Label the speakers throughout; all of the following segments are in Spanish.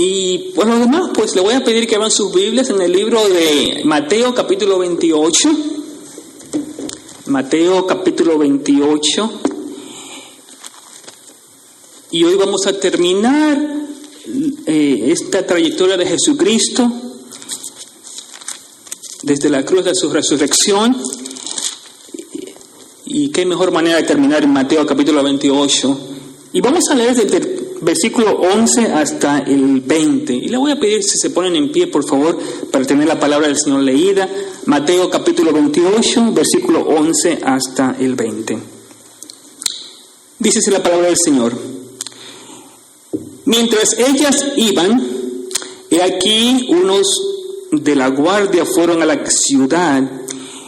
Speaker 1: Y por lo demás, pues le voy a pedir que abran sus Biblias en el libro de Mateo capítulo 28. Mateo capítulo 28. Y hoy vamos a terminar esta trayectoria de Jesucristo desde la cruz de su resurrección. Y qué mejor manera de terminar en Mateo capítulo 28. Y vamos a leer desde el versículo 11 hasta el 20. Y le voy a pedir si se ponen en pie, por favor, para tener la palabra del Señor leída. Mateo capítulo 28, versículo 11 hasta el 20. Dícese la palabra del Señor. Mientras ellas iban, he aquí unos de la guardia fueron a la ciudad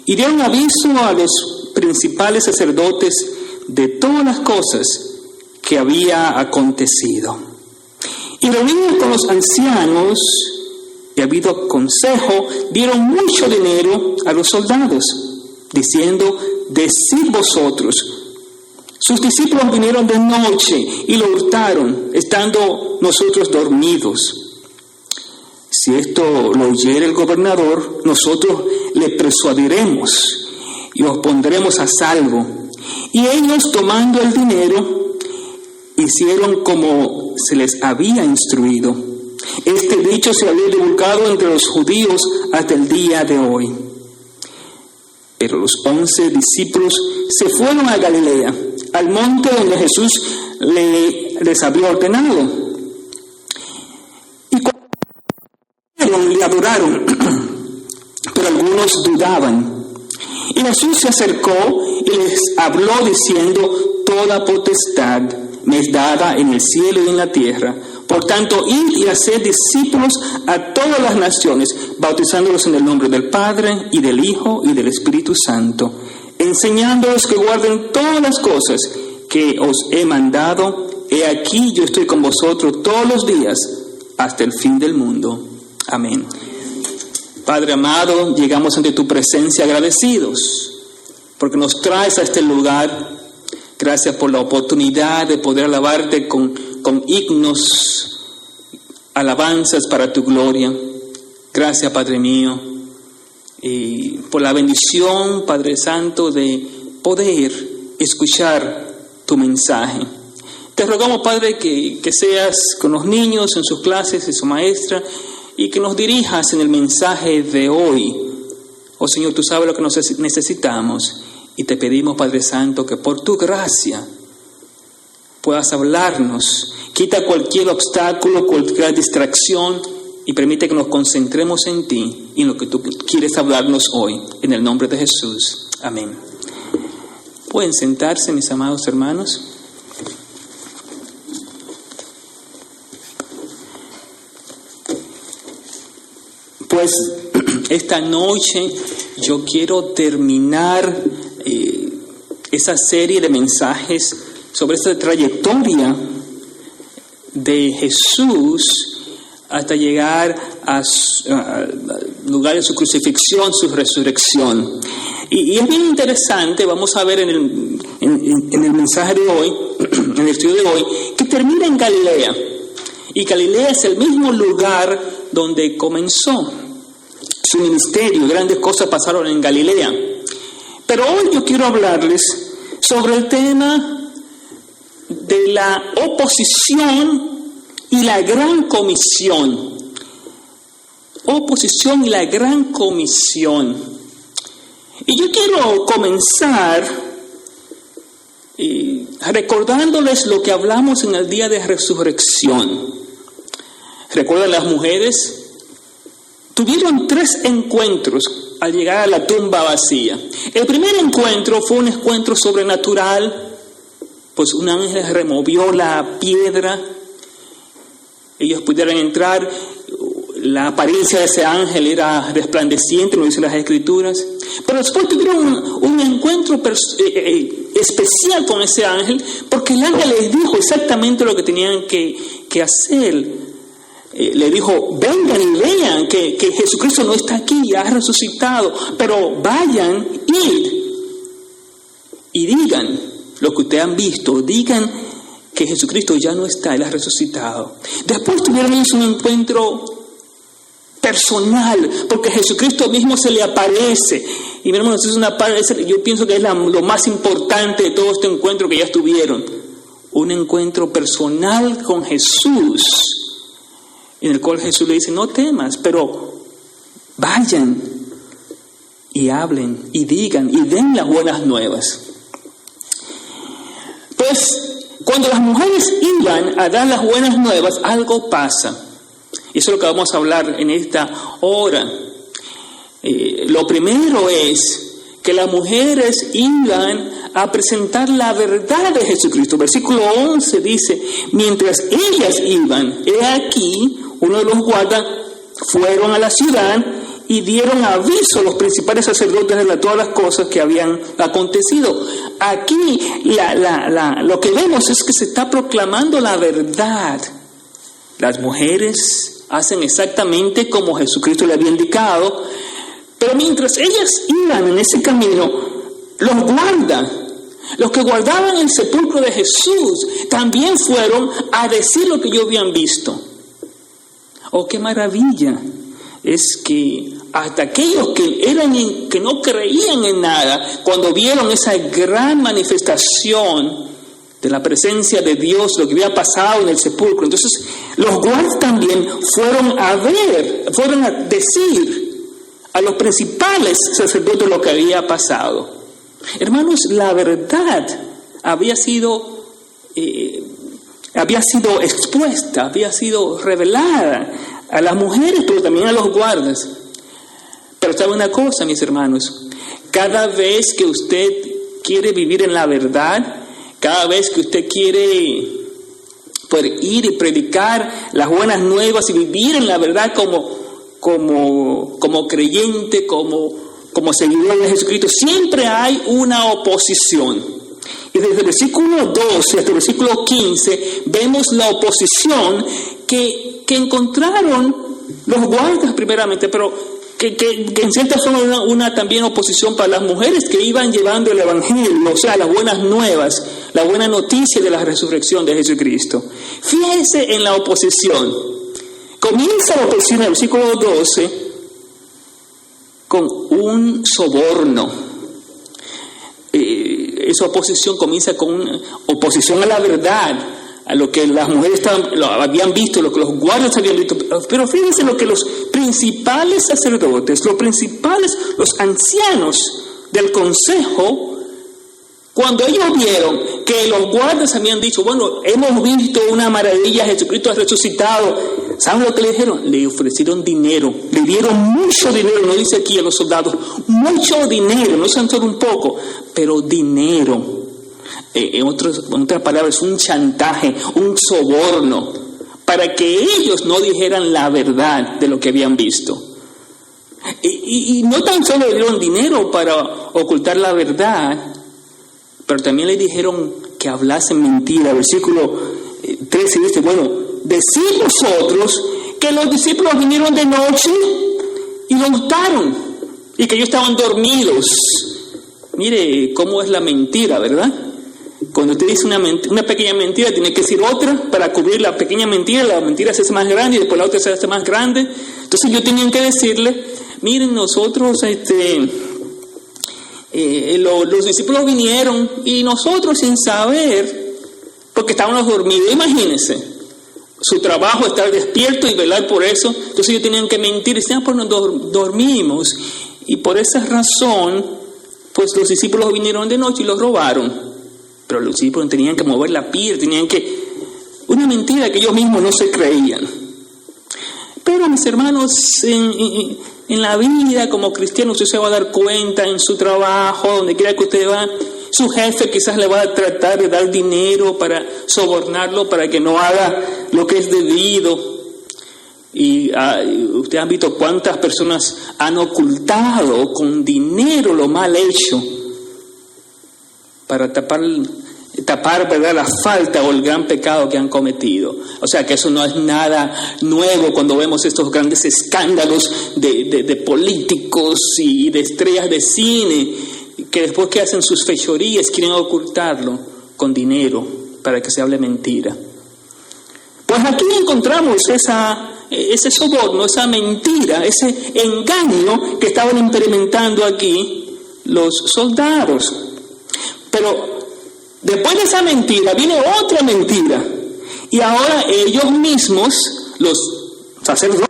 Speaker 1: y dieron aviso a los principales sacerdotes de todas las cosas que había acontecido. Y reunidos con los ancianos y habido consejo, dieron mucho dinero a los soldados, diciendo: decid vosotros, sus discípulos vinieron de noche y lo hurtaron, estando nosotros dormidos. Si esto lo oyere el gobernador, nosotros le persuadiremos y os pondremos a salvo. Y ellos, tomando el dinero, hicieron como se les había instruido. Este dicho se había divulgado entre los judíos hasta el día de hoy. Pero los 11 discípulos se fueron a Galilea, al monte donde Jesús les había ordenado. Y le adoraron, pero algunos dudaban. Y Jesús se acercó y les habló diciendo: toda potestad me es dada en el cielo y en la tierra. Por tanto, id y haced discípulos a todas las naciones, bautizándolos en el nombre del Padre, y del Hijo, y del Espíritu Santo, enseñándolos que guarden todas las cosas que os he mandado. He aquí, yo estoy con vosotros todos los días, hasta el fin del mundo. Amén. Padre amado, llegamos ante tu presencia agradecidos, porque nos traes a este lugar. Gracias por la oportunidad de poder alabarte con himnos, alabanzas para tu gloria. Gracias, Padre mío, y por la bendición, Padre Santo, de poder escuchar tu mensaje. Te rogamos, Padre, que seas con los niños en sus clases y su maestra, y que nos dirijas en el mensaje de hoy. Oh Señor, tú sabes lo que necesitamos. Y te pedimos, Padre Santo, que por tu gracia puedas hablarnos. Quita cualquier obstáculo, cualquier distracción y permite que nos concentremos en ti y en lo que tú quieres hablarnos hoy. En el nombre de Jesús. Amén. ¿Pueden sentarse, mis amados hermanos? Pues esta noche yo quiero terminar esa serie de mensajes sobre esta trayectoria de Jesús hasta llegar al lugar de su crucifixión, su resurrección. Y es bien interesante, vamos a ver en el mensaje de hoy, en el estudio de hoy, que termina en Galilea. Y Galilea es el mismo lugar donde comenzó su ministerio. Grandes cosas pasaron en Galilea. Pero hoy yo quiero hablarles sobre el tema de la oposición y la gran comisión. Oposición y la gran comisión. Y yo quiero comenzar recordándoles lo que hablamos en el día de resurrección. ¿Recuerdan las mujeres? Tuvieron 3 encuentros al llegar a la tumba vacía. El primer encuentro fue un encuentro sobrenatural, pues un ángel removió la piedra. Ellos pudieron entrar. La apariencia de ese ángel era resplandeciente, lo dicen las Escrituras. Pero después tuvieron un encuentro especial con ese ángel, porque el ángel les dijo exactamente lo que tenían que hacer. Le dijo: vengan y vean que Jesucristo no está aquí, ha resucitado, pero vayan, id y digan lo que ustedes han visto, digan que Jesucristo ya no está, Él ha resucitado. Después tuvieron ellos un encuentro personal, porque Jesucristo mismo se le aparece. Y mi hermano, yo pienso que es lo más importante de todo este encuentro que ellas tuvieron. Un encuentro personal con Jesús, en el cual Jesús le dice, no temas, pero vayan y hablen y digan y den las buenas nuevas. Pues cuando las mujeres iban a dar las buenas nuevas, algo pasa. Y eso es lo que vamos a hablar en esta hora. Lo primero es que las mujeres iban a presentar la verdad de Jesucristo. Versículo 11 dice, mientras ellas iban, he aquí, uno de los guardas fueron a la ciudad y dieron aviso a los principales sacerdotes de todas las cosas que habían acontecido. Aquí lo que vemos es que se está proclamando la verdad. Las mujeres hacen exactamente como Jesucristo le había indicado, pero mientras ellas iban en ese camino, los guardas, los que guardaban el sepulcro de Jesús, también fueron a decir lo que ellos habían visto. ¡Oh, qué maravilla! Es que hasta aquellos que no creían en nada, cuando vieron esa gran manifestación de la presencia de Dios, lo que había pasado en el sepulcro, entonces los guardas también fueron a decir a los principales sacerdotes lo que había pasado. Hermanos, la verdad había sido expuesta, había sido revelada a las mujeres, pero también a los guardas. Pero sabe una cosa, mis hermanos, cada vez que usted quiere vivir en la verdad, cada vez que usted quiere poder ir y predicar las buenas nuevas y vivir en la verdad como creyente, como seguidor de Jesucristo, siempre hay una oposición. Y desde el versículo 12 hasta el versículo 15 vemos la oposición que encontraron los guardas primeramente, pero que en cierta forma una también oposición para las mujeres que iban llevando el evangelio, o sea, las buenas nuevas, la buena noticia de la resurrección de Jesucristo. Fíjense en la oposición. Comienza la oposición en el versículo 12 con un soborno. Esa oposición comienza con una oposición a la verdad, a lo que las mujeres habían visto, lo que los guardas habían visto. Pero fíjense lo que los principales sacerdotes, los ancianos del consejo, cuando ellos vieron que los guardas habían dicho, bueno, hemos visto una maravilla, Jesucristo ha resucitado, ¿saben lo que le dijeron? Le ofrecieron dinero, le dieron mucho dinero, no dice aquí a los soldados, mucho dinero, no son solo un poco, pero dinero. En otras palabras, un chantaje, un soborno, para que ellos no dijeran la verdad de lo que habían visto. Y no tan solo le dieron dinero para ocultar la verdad, pero también le dijeron que hablasen mentira. Versículo 13 dice, bueno, decid vosotros que los discípulos vinieron de noche y lo hurtaron, y que ellos estaban dormidos. Mire cómo es la mentira, ¿verdad? Cuando usted dice una pequeña mentira, tiene que decir otra para cubrir la pequeña mentira. La mentira se hace más grande y después la otra se hace más grande. Entonces yo tenía que decirle, miren, nosotros, los discípulos vinieron y nosotros sin saber, porque estábamos dormidos. Imagínense, su trabajo es estar despierto y velar por eso. Entonces ellos tenían que mentir y decían, pues nos dormimos. Y por esa razón, pues los discípulos vinieron de noche y los robaron. Pero los discípulos tenían que mover la piel, una mentira que ellos mismos no se creían. Pero mis hermanos, en la vida como cristiano, usted se va a dar cuenta en su trabajo, donde quiera que usted va, su jefe quizás le va a tratar de dar dinero para sobornarlo, para que no haga lo que es debido. Y ustedes han visto cuántas personas han ocultado con dinero lo mal hecho para tapar, ¿verdad?, la falta o el gran pecado que han cometido. O sea que eso no es nada nuevo cuando vemos estos grandes escándalos de políticos y de estrellas de cine que después que hacen sus fechorías quieren ocultarlo con dinero. para que se hable mentira. Pues aquí encontramos ese soborno, esa mentira, ese engaño que estaban implementando aquí los soldados. Pero después de esa mentira viene otra mentira. Y ahora ellos mismos, los sacerdotes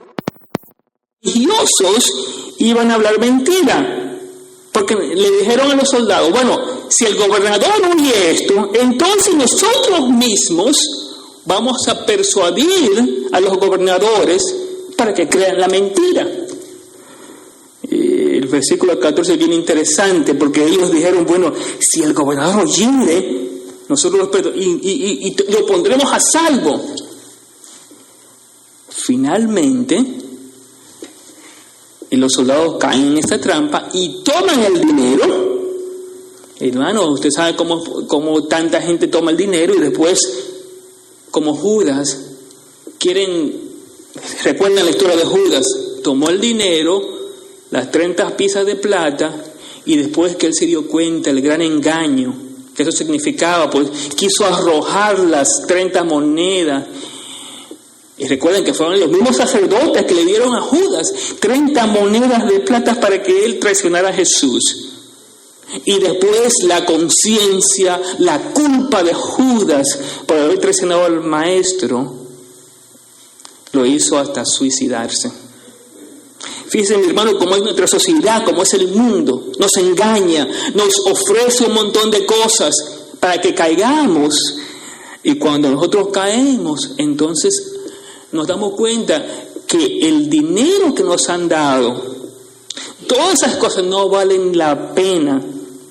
Speaker 1: religiosos, iban a hablar mentira. Porque le dijeron a los soldados, bueno, si el gobernador oye esto, entonces nosotros mismos vamos a persuadir a los gobernadores para que crean la mentira. El versículo 14 es bien interesante porque ellos dijeron, bueno, si el gobernador oyere, nosotros lo pondremos a salvo. Finalmente, los soldados caen en esta trampa y toman el dinero. Hermano, usted sabe cómo tanta gente toma el dinero y después, como Judas, recuerdan la historia de Judas, tomó el dinero, las 30 piezas de plata, y después que él se dio cuenta el gran engaño que eso significaba, pues quiso arrojar las 30 monedas. Y recuerden que fueron los mismos sacerdotes que le dieron a Judas 30 monedas de plata para que él traicionara a Jesús. Y después la conciencia, la culpa de Judas por haber traicionado al maestro, lo hizo hasta suicidarse. Fíjense, mi hermano, cómo es nuestra sociedad, cómo es el mundo. Nos engaña, nos ofrece un montón de cosas para que caigamos. Y cuando nosotros caemos, entonces nos damos cuenta que el dinero que nos han dado, todas esas cosas no valen la pena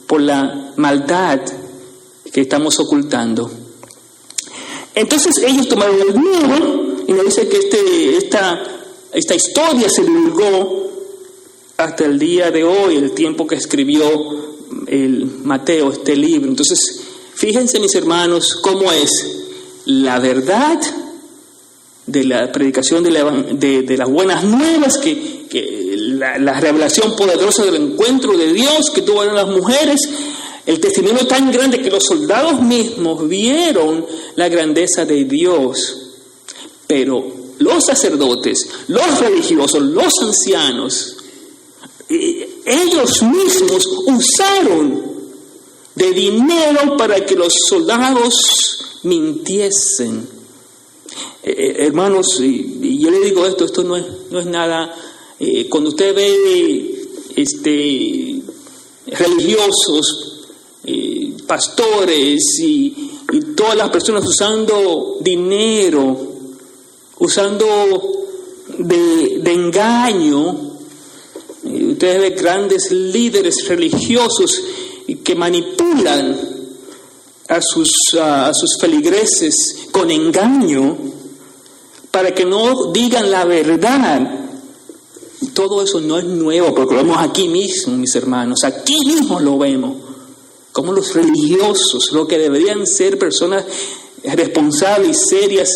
Speaker 1: por la maldad que estamos ocultando. Entonces ellos tomaron el dinero y nos dice que esta historia se divulgó hasta el día de hoy, el tiempo que escribió el Mateo este libro. Entonces, fíjense, mis hermanos, cómo es la verdad de la predicación de las buenas nuevas, que la revelación poderosa del encuentro de Dios que tuvieron las mujeres, el testimonio tan grande que los soldados mismos vieron la grandeza de Dios. Pero los sacerdotes, los religiosos, los ancianos, ellos mismos usaron de dinero para que los soldados mintiesen. Hermanos, y yo le digo esto no es nada. Cuando usted ve religiosos, pastores y todas las personas usando dinero, usando de engaño, ustedes ven grandes líderes religiosos que manipulan a sus feligreses con engaño para que no digan la verdad. Todo eso no es nuevo, porque lo vemos aquí mismo, mis hermanos. Aquí mismo lo vemos. Como los religiosos, lo que deberían ser personas responsables, serias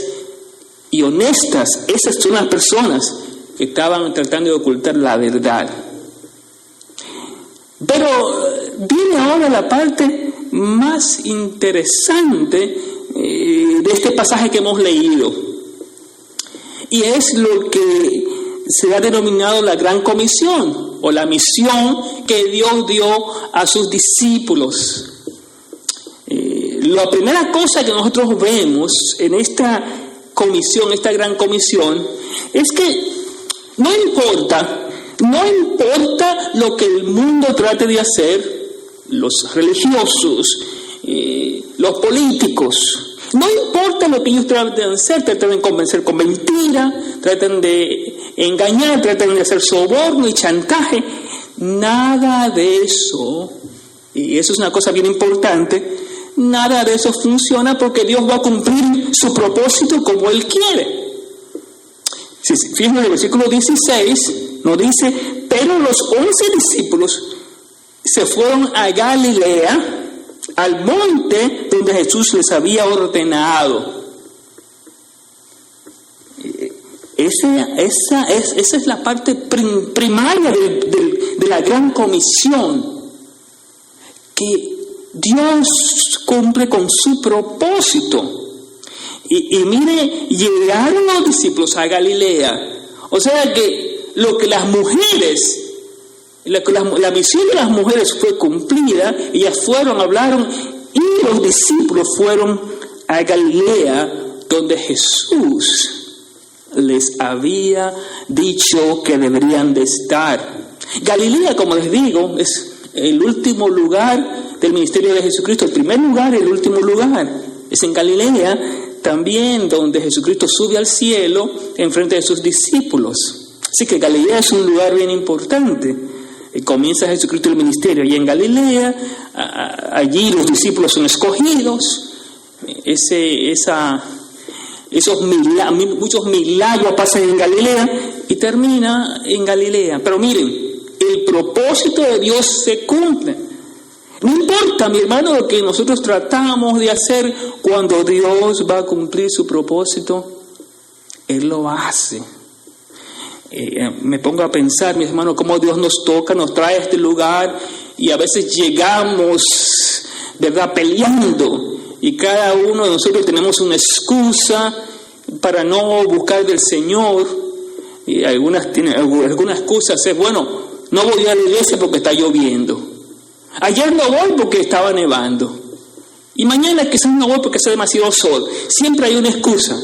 Speaker 1: y honestas, esas son las personas que estaban tratando de ocultar la verdad. Pero viene ahora la parte más interesante de este pasaje que hemos leído. Y es lo que se ha denominado la Gran Comisión, o la misión que Dios dio a sus discípulos. La primera cosa que nosotros vemos en esta comisión, esta Gran Comisión, es que no importa lo que el mundo trate de hacer, los religiosos, los políticos, no importa lo que ellos traten de hacer, tratan de convencer con mentira, tratan de engañar, tratan de hacer soborno y chantaje, nada de eso, y eso es una cosa bien importante, nada de eso funciona porque Dios va a cumplir su propósito como Él quiere. Si fíjense en el versículo 16, nos dice, pero los 11 discípulos se fueron a Galilea, al monte donde Jesús les había ordenado. Esa es la parte primaria de la Gran Comisión, que Dios cumple con su propósito. Y mire, llegaron los discípulos a Galilea. O sea que lo que las mujeres, la misión de las mujeres fue cumplida. Ellas fueron, hablaron, y los discípulos fueron a Galilea, donde Jesús les había dicho que deberían de estar. Galilea, como les digo, es el último lugar del ministerio de Jesucristo. El primer lugar y el último lugar es en Galilea, también donde Jesucristo sube al cielo en frente de sus discípulos. Así que Galilea es un lugar bien importante. Comienza Jesucristo el ministerio y en Galilea, allí los discípulos son escogidos. Muchos milagros pasan en Galilea y termina en Galilea. Pero miren, el propósito de Dios se cumple. No importa, mi hermano, lo que nosotros tratamos de hacer, cuando Dios va a cumplir su propósito, Él lo hace. Me pongo a pensar, mis hermanos, cómo Dios nos toca, nos trae a este lugar y a veces llegamos, ¿verdad?, peleando. Y cada uno de nosotros tenemos una excusa para no buscar del Señor. Y alguna excusa es, bueno, no voy a la iglesia porque está lloviendo. Ayer no voy porque estaba nevando. Y mañana quizás no voy porque hace demasiado sol. Siempre hay una excusa.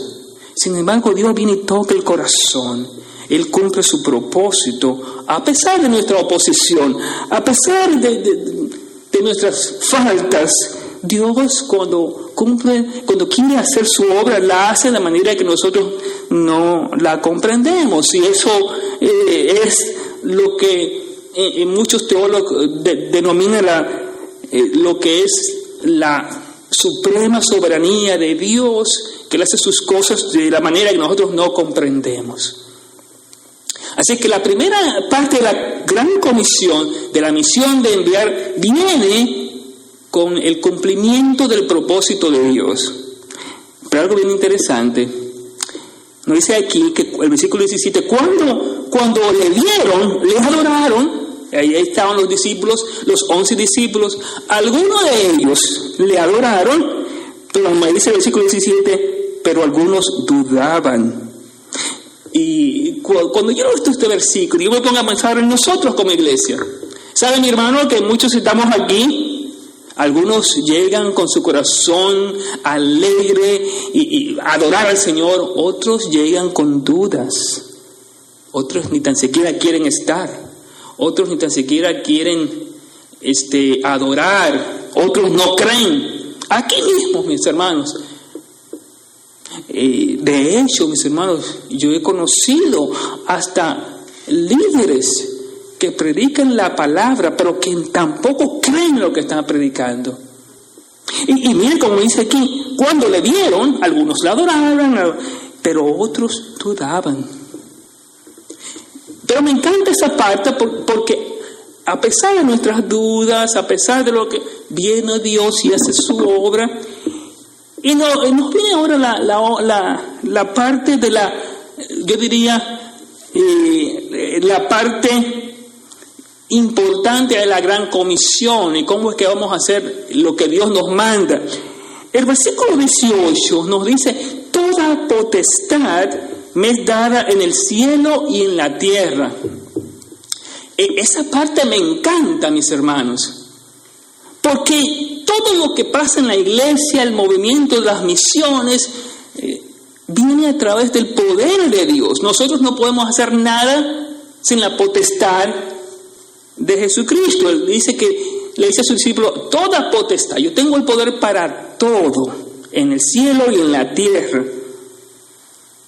Speaker 1: Sin embargo, Dios viene y toca el corazón. Él cumple su propósito a pesar de nuestra oposición, a pesar de nuestras faltas. Dios cuando quiere hacer su obra, la hace de manera que nosotros no la comprendemos. Y eso es lo que muchos teólogos denominan lo que es la suprema soberanía de Dios, que Él hace sus cosas de la manera que nosotros no comprendemos. Así que la primera parte de la gran comisión, de la misión de enviar, viene con el cumplimiento del propósito de Dios. Pero algo bien interesante, nos dice aquí que el versículo 17, cuando le dieron, le adoraron, ahí estaban los discípulos, los 11 discípulos, algunos de ellos le adoraron, pero me dice el versículo 17, pero algunos dudaban. Y cuando yo leo este versículo, yo me pongo a pensar en nosotros como iglesia. ¿Sabe, mi hermano, que muchos estamos aquí? Algunos llegan con su corazón alegre y adorar al Señor. Otros llegan con dudas. Otros ni tan siquiera quieren estar. Otros ni tan siquiera quieren adorar. Otros no creen. Aquí mismo, mis hermanos. De hecho, mis hermanos, yo he conocido hasta líderes que predican la palabra, pero que tampoco creen lo que están predicando. Y miren como dice aquí, cuando le dieron, algunos la adoraban, pero otros dudaban. Pero me encanta esa parte porque a pesar de nuestras dudas, a pesar de lo que viene Dios y hace su obra, y nos viene ahora la parte de yo diría, la parte importante de la gran comisión y cómo es que vamos a hacer lo que Dios nos manda. El versículo 18 nos dice, toda potestad me es dada en el cielo y en la tierra. Esa parte me encanta, mis hermanos, porque todo lo que pasa en la iglesia, el movimiento de las misiones, viene a través del poder de Dios. Nosotros no podemos hacer nada sin la potestad de Jesucristo. Él dice le dice a su discípulo, toda potestad, yo tengo el poder para todo, en el cielo y en la tierra.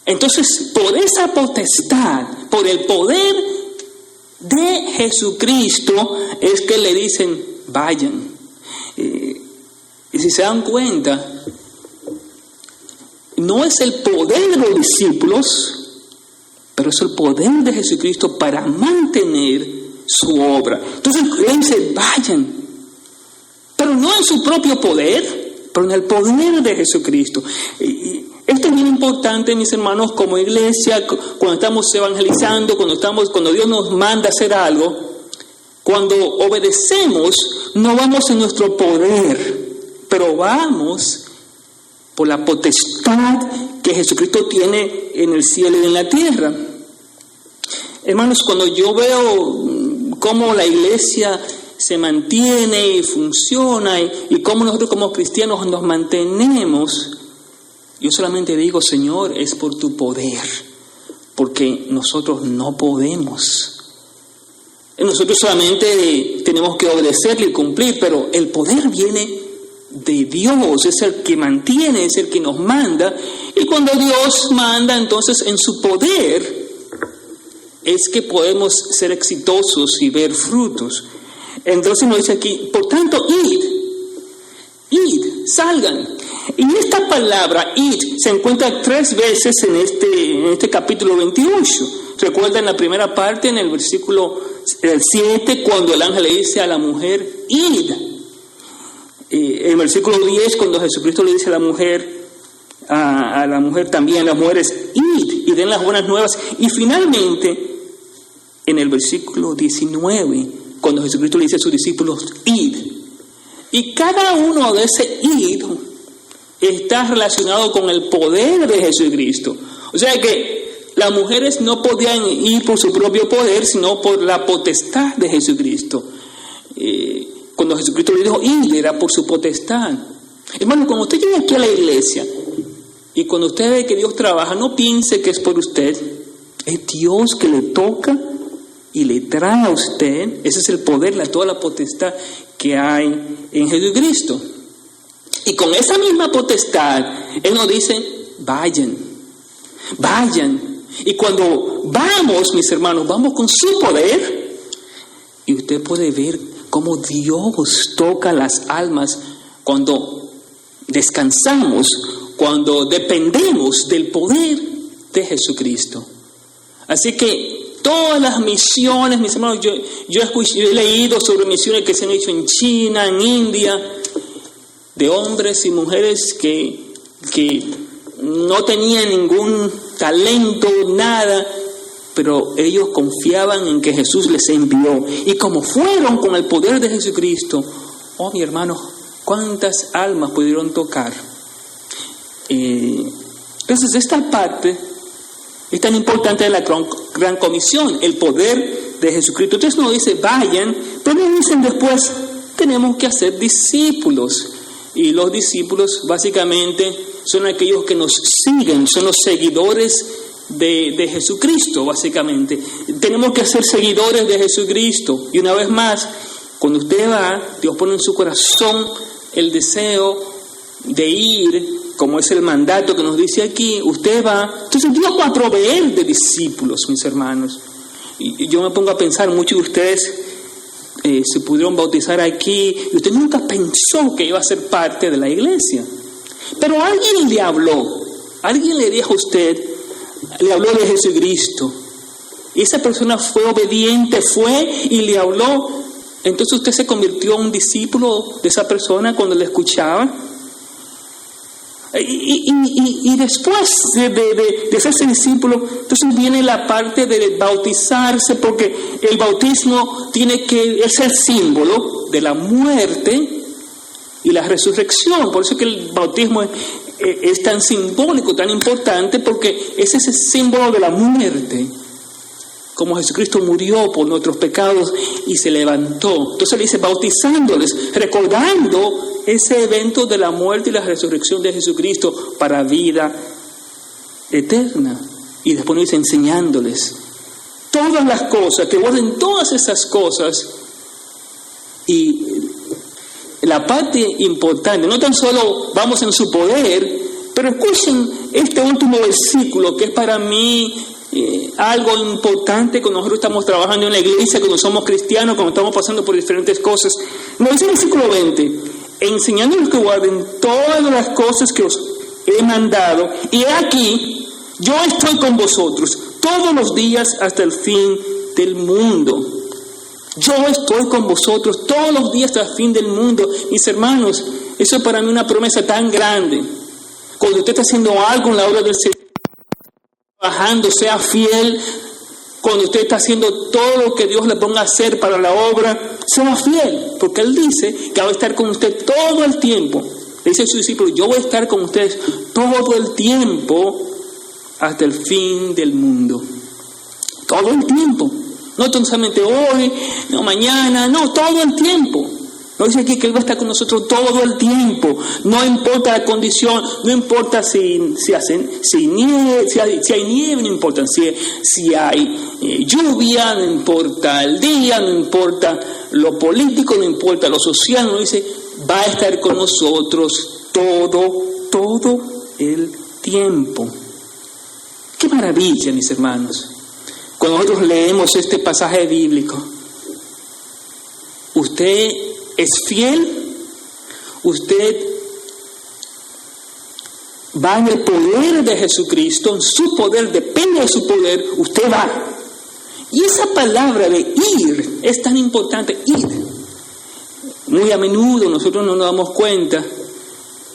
Speaker 1: Entonces, por esa potestad, por el poder de Jesucristo, es que le dicen, vayan. Y si se dan cuenta, no es el poder de los discípulos, pero es el poder de Jesucristo para mantener su obra. Entonces él dice, vayan, pero no en su propio poder, pero en el poder de Jesucristo. Y esto es bien importante, mis hermanos, como iglesia, cuando estamos evangelizando, cuando Dios nos manda a hacer algo, Cuando obedecemos, no vamos en nuestro poder, pero vamos por la potestad que Jesucristo tiene en el cielo y en la tierra. Hermanos, cuando yo veo cómo la iglesia se mantiene y funciona y cómo nosotros como cristianos nos mantenemos, yo solamente digo, Señor, es por tu poder, porque nosotros no podemos. Nosotros solamente tenemos que obedecerle y cumplir, pero el poder viene de Dios, es el que mantiene, es el que nos manda. Y cuando Dios manda, entonces en su poder es que podemos ser exitosos y ver frutos. Entonces nos dice aquí, por tanto, id, salgan. Y esta palabra, id, se encuentra 3 veces en este capítulo 28. Recuerdan la primera parte en el versículo 7, cuando el ángel le dice a la mujer, id. En el versículo 10, cuando Jesucristo le dice a la mujer también, a las mujeres, id y den las buenas nuevas. Y finalmente, en el versículo 19, cuando Jesucristo le dice a sus discípulos, id. Y cada uno de ese id está relacionado con el poder de Jesucristo. O sea que las mujeres no podían ir por su propio poder, sino por la potestad de Jesucristo. Cuando Jesucristo le dijo id, era por su potestad. Hermano, cuando usted llega aquí a la iglesia y cuando usted ve que Dios trabaja, no piense que es por usted. Es Dios que le toca y le trae a usted. Ese es el poder, toda la potestad que hay en Jesucristo. Y con esa misma potestad, Él nos dice, vayan. Y cuando vamos, mis hermanos, vamos con su poder, y usted puede ver cómo Dios toca las almas cuando descansamos, cuando dependemos del poder de Jesucristo. Así que todas las misiones, mis hermanos, yo he leído sobre misiones que se han hecho en China, en India, de hombres y mujeres que no tenían ningún talento, nada, pero ellos confiaban en que Jesús les envió. Y como fueron con el poder de Jesucristo, mi hermano, ¿cuántas almas pudieron tocar? Entonces, esta parte es tan importante de la gran comisión, el poder de Jesucristo. Entonces nos dice, vayan, pero nos dicen después, tenemos que hacer discípulos. Y los discípulos básicamente son aquellos que nos siguen, son los seguidores de Jesucristo, básicamente. Tenemos que ser seguidores de Jesucristo. Y una vez más, cuando usted va, Dios pone en su corazón el deseo de ir, como es el mandato que nos dice aquí, usted va. Entonces Dios va a proveer de discípulos, mis hermanos. Y yo me pongo a pensar, muchos de ustedes se pudieron bautizar aquí, y usted nunca pensó que iba a ser parte de la iglesia. Pero alguien le habló, alguien le dijo a usted, le habló de Jesucristo. Y esa persona fue obediente, fue y le habló. Entonces usted se convirtió en un discípulo de esa persona cuando le escuchaba. Y después de ser discípulo, entonces viene la parte de bautizarse, porque el bautismo tiene que ser símbolo de la muerte y la resurrección. Por eso que el bautismo es tan simbólico, tan importante, porque es ese símbolo de la muerte. Como Jesucristo murió por nuestros pecados y se levantó. Entonces le dice, bautizándoles, recordando ese evento de la muerte y la resurrección de Jesucristo para vida eterna. Y después nos dice, enseñándoles todas las cosas, que guarden todas esas cosas. Y la parte importante, no tan solo vamos en su poder, pero escuchen este último versículo que es para mí algo importante cuando nosotros estamos trabajando en la iglesia, cuando somos cristianos, cuando estamos pasando por diferentes cosas. Nos dice el versículo 20, enseñándoles que guarden todas las cosas que os he mandado, y aquí yo estoy con vosotros todos los días hasta el fin del mundo. Yo estoy con vosotros todos los días hasta el fin del mundo. Mis hermanos, eso es para mí una promesa tan grande. Cuando usted está haciendo algo en la obra del Señor, trabajando, sea fiel, Cuando usted está haciendo todo lo que Dios le ponga a hacer para la obra, sea fiel, porque Él dice que va a estar con usted todo el tiempo. Le dice a sus discípulos, yo voy a estar con ustedes todo el tiempo hasta el fin del mundo. Todo el tiempo. No solamente hoy, no mañana, no, todo el tiempo. No dice aquí que Él va a estar con nosotros todo el tiempo. No importa la condición, no importa si hay nieve, no importa si hay lluvia, no importa el día, no importa lo político, no importa lo social. No dice, va a estar con nosotros todo el tiempo. ¡Qué maravilla, mis hermanos! Cuando nosotros leemos este pasaje bíblico, usted es fiel, usted va en el poder de Jesucristo, en su poder, depende de su poder, usted va. Y esa palabra de ir es tan importante, ir. Muy a menudo nosotros no nos damos cuenta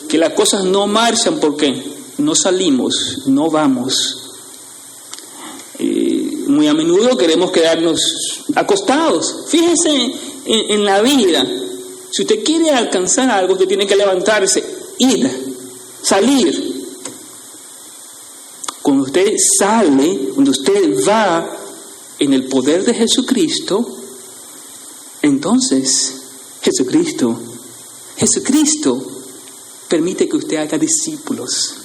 Speaker 1: que las cosas no marchan porque no salimos, no vamos. Muy a menudo queremos quedarnos acostados. Fíjese en la vida. Si usted quiere alcanzar algo, usted tiene que levantarse, ir, salir. Cuando usted sale, cuando usted va en el poder de Jesucristo, entonces Jesucristo permite que usted haga discípulos.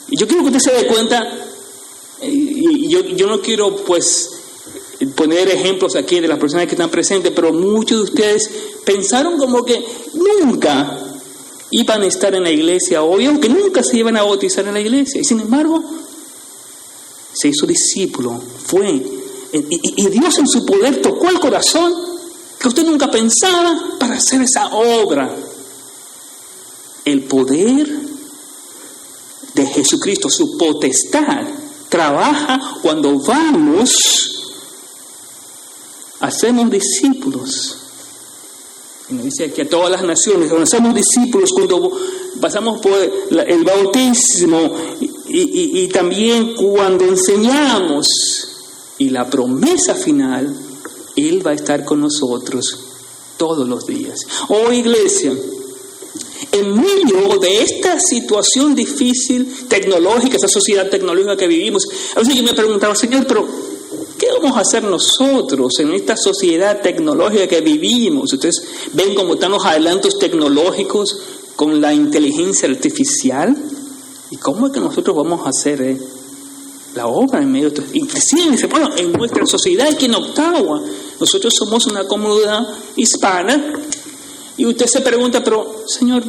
Speaker 1: Y yo quiero que usted se dé cuenta, y yo no quiero pues poner ejemplos aquí de las personas que están presentes, pero muchos de ustedes pensaron como que nunca iban a estar en la iglesia hoy, aunque nunca se iban a bautizar en la iglesia, y sin embargo se hizo discípulo, fue, y Dios en su poder tocó el corazón que usted nunca pensaba para hacer esa obra. El poder de Jesucristo, su potestad, trabaja cuando hacemos discípulos. Y nos dice aquí a todas las naciones, cuando hacemos discípulos, cuando pasamos por el bautismo y también cuando enseñamos. Y la promesa final, Él va a estar con nosotros todos los días. Oh, iglesia, en medio de esta situación difícil, tecnológica, esa sociedad tecnológica que vivimos, a veces yo me preguntaba, Señor, pero ¿qué vamos a hacer nosotros en esta sociedad tecnológica que vivimos? Ustedes ven cómo están los adelantos tecnológicos con la inteligencia artificial. ¿Y cómo es que nosotros vamos a hacer la obra en medio de esto? Inclusive, bueno, en nuestra sociedad aquí en Ottawa, nosotros somos una comunidad hispana. Y usted se pregunta, pero Señor,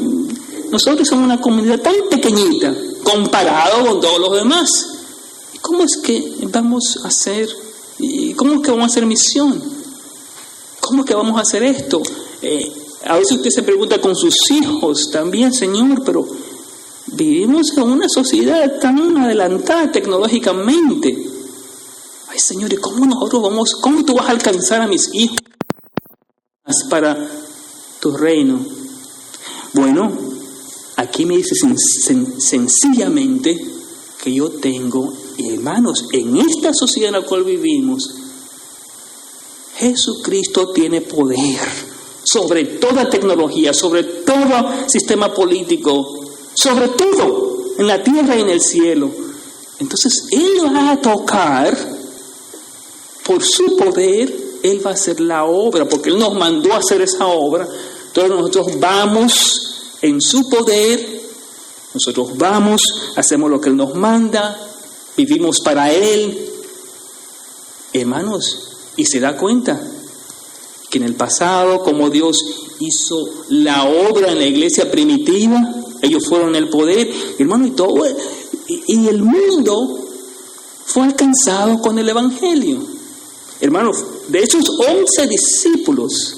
Speaker 1: nosotros somos una comunidad tan pequeñita comparado con todos los demás. ¿Cómo es que vamos a hacer? ¿Cómo es que vamos a hacer misión? ¿Cómo es que vamos a hacer esto? A veces usted se pregunta con sus hijos también, Señor, pero vivimos en una sociedad tan adelantada tecnológicamente. Ay, Señor, ¿y cómo tú vas a alcanzar a mis hijos para tu reino? Bueno, aquí me dice sencillamente que yo tengo, hermanos, en esta sociedad en la cual vivimos, Jesucristo tiene poder sobre toda tecnología, sobre todo sistema político, sobre todo en la tierra y en el cielo. Entonces Él va a tocar por su poder. Él va a hacer la obra, porque Él nos mandó a hacer esa obra. Entonces nosotros vamos en su poder, nosotros vamos, hacemos lo que Él nos manda, vivimos para Él. Hermanos, y se da cuenta que en el pasado, como Dios hizo la obra en la iglesia primitiva, ellos fueron el poder, hermano, y todo, y el mundo fue alcanzado con el Evangelio. Hermanos, de esos 11 discípulos,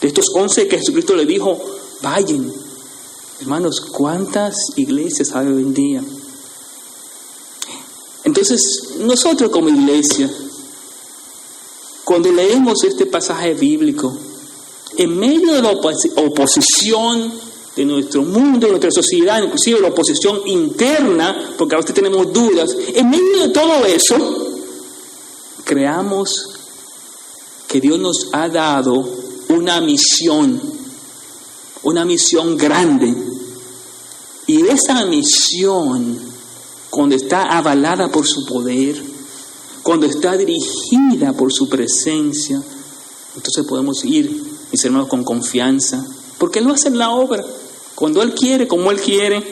Speaker 1: de estos 11 que Jesucristo le dijo, vayan. Hermanos, ¿cuántas iglesias hay hoy en día? Entonces, nosotros como iglesia, cuando leemos este pasaje bíblico, en medio de la oposición de nuestro mundo, de nuestra sociedad, inclusive la oposición interna, porque a veces tenemos dudas, en medio de todo eso, creamos que Dios nos ha dado una misión grande. Y esa misión, cuando está avalada por su poder, cuando está dirigida por su presencia, entonces podemos ir, mis hermanos, con confianza, porque Él va a hacer la obra cuando Él quiere, como Él quiere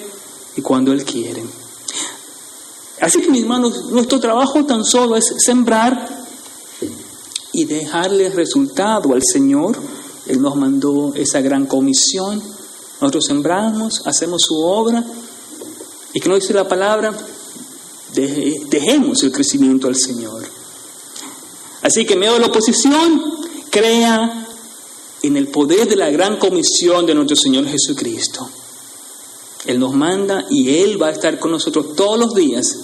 Speaker 1: y cuando Él quiere. Así que, mis hermanos, nuestro trabajo tan solo es sembrar y dejarle resultado al Señor. Él nos mandó esa gran comisión. Nosotros sembramos, hacemos su obra, y que nos dice la palabra, dejemos el crecimiento al Señor. Así que en medio de la oposición, crea en el poder de la gran comisión de nuestro Señor Jesucristo. Él nos manda y Él va a estar con nosotros todos los días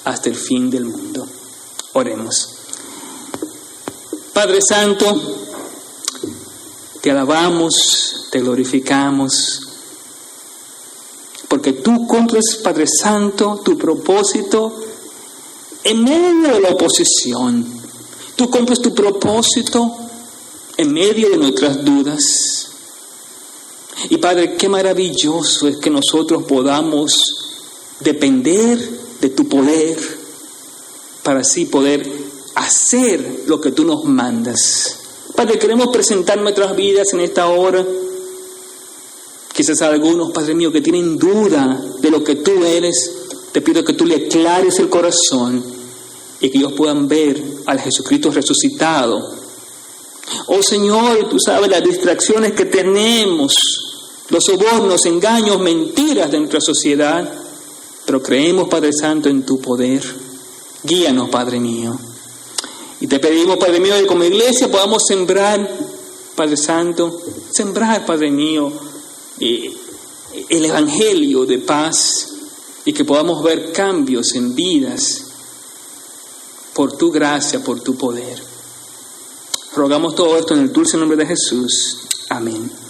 Speaker 1: hasta el fin del mundo. Oremos. Padre Santo, te alabamos, te glorificamos, porque tú cumples, Padre Santo, tu propósito en medio de la oposición. Tú cumples tu propósito en medio de nuestras dudas. Y Padre, qué maravilloso es que nosotros podamos depender de tu poder para así poder hacer lo que tú nos mandas. Padre, queremos presentar nuestras vidas en esta hora. Quizás algunos, Padre mío, que tienen duda de lo que tú eres, te pido que tú le aclares el corazón y que ellos puedan ver al Jesucristo resucitado. Oh Señor, tú sabes las distracciones que tenemos, los sobornos, engaños, mentiras de nuestra sociedad, pero creemos, Padre Santo, en tu poder. Guíanos, Padre mío. Y te pedimos, Padre mío, que como iglesia podamos sembrar, Padre Santo, sembrar, Padre mío, el evangelio de paz, y que podamos ver cambios en vidas por tu gracia, por tu poder. Rogamos todo esto en el dulce nombre de Jesús. Amén.